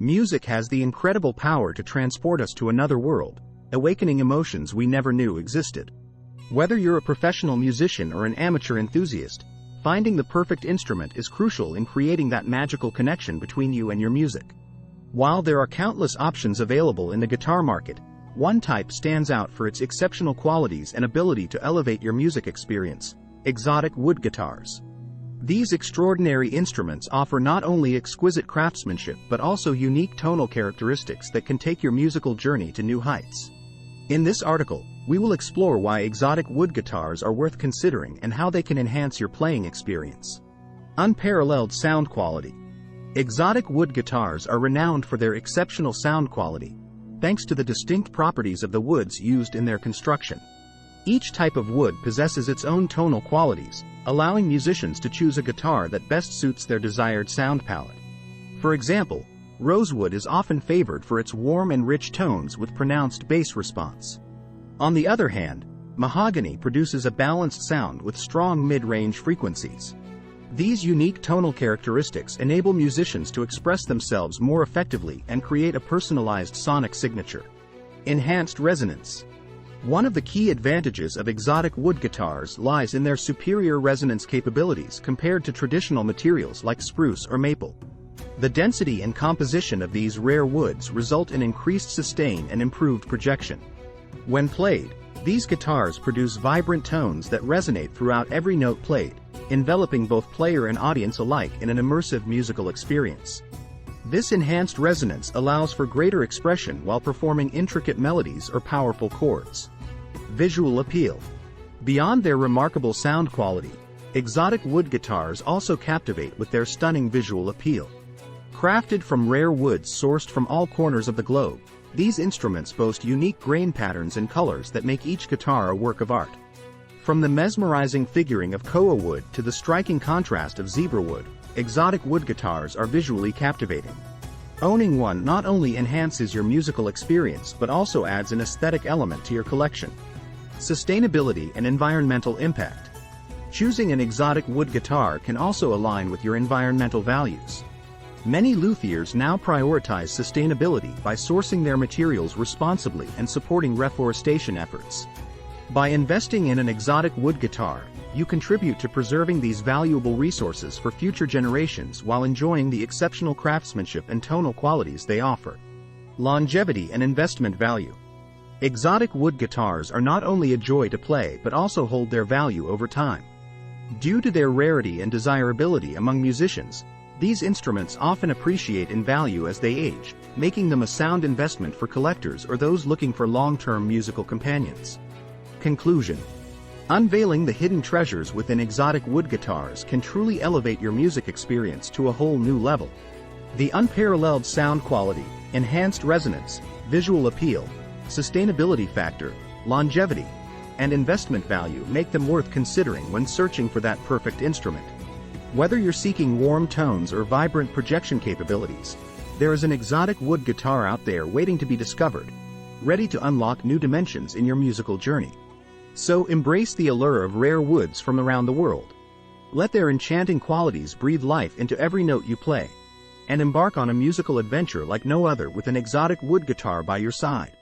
Music has the incredible power to transport us to another world, awakening emotions we never knew existed. Whether you're a professional musician or an amateur enthusiast, finding the perfect instrument is crucial in creating that magical connection between you and your music. While there are countless options available in the guitar market, one type stands out for its exceptional qualities and ability to elevate your music experience: exotic wood guitars. These extraordinary instruments offer not only exquisite craftsmanship but also unique tonal characteristics that can take your musical journey to new heights. In this article, we will explore why exotic wood guitars are worth considering and how they can enhance your playing experience. Unparalleled sound quality. Exotic wood guitars are renowned for their exceptional sound quality, thanks to the distinct properties of the woods used in their construction. Each type of wood possesses its own tonal qualities, allowing musicians to choose a guitar that best suits their desired sound palette. For example, rosewood is often favored for its warm and rich tones with pronounced bass response. On the other hand, mahogany produces a balanced sound with strong mid-range frequencies. These unique tonal characteristics enable musicians to express themselves more effectively and create a personalized sonic signature. Enhanced resonance. One of the key advantages of exotic wood guitars lies in their superior resonance capabilities compared to traditional materials like spruce or maple. The density and composition of these rare woods result in increased sustain and improved projection. When played, these guitars produce vibrant tones that resonate throughout every note played, enveloping both player and audience alike in an immersive musical experience. This enhanced resonance allows for greater expression while performing intricate melodies or powerful chords. Visual appeal. Beyond their remarkable sound quality, exotic wood guitars also captivate with their stunning visual appeal. Crafted from rare woods sourced from all corners of the globe, these instruments boast unique grain patterns and colors that make each guitar a work of art. From the mesmerizing figuring of koa wood to the striking contrast of zebra wood, exotic wood guitars are visually captivating. Owning one not only enhances your musical experience but also adds an aesthetic element to your collection. Sustainability and environmental impact. Choosing an exotic wood guitar can also align with your environmental values. Many luthiers now prioritize sustainability by sourcing their materials responsibly and supporting reforestation efforts. By investing in an exotic wood guitar, you contribute to preserving these valuable resources for future generations while enjoying the exceptional craftsmanship and tonal qualities they offer. Longevity and investment value. Exotic wood guitars are not only a joy to play but also hold their value over time. Due to their rarity and desirability among musicians, these instruments often appreciate in value as they age, making them a sound investment for collectors or those looking for long-term musical companions. Conclusion. Unveiling the hidden treasures within exotic wood guitars can truly elevate your music experience to a whole new level. The unparalleled sound quality, enhanced resonance, visual appeal, sustainability factor, longevity, and investment value make them worth considering when searching for that perfect instrument. Whether you're seeking warm tones or vibrant projection capabilities, there is an exotic wood guitar out there waiting to be discovered, ready to unlock new dimensions in your musical journey. So embrace the allure of rare woods from around the world. Let their enchanting qualities breathe life into every note you play, and embark on a musical adventure like no other with an exotic wood guitar by your side.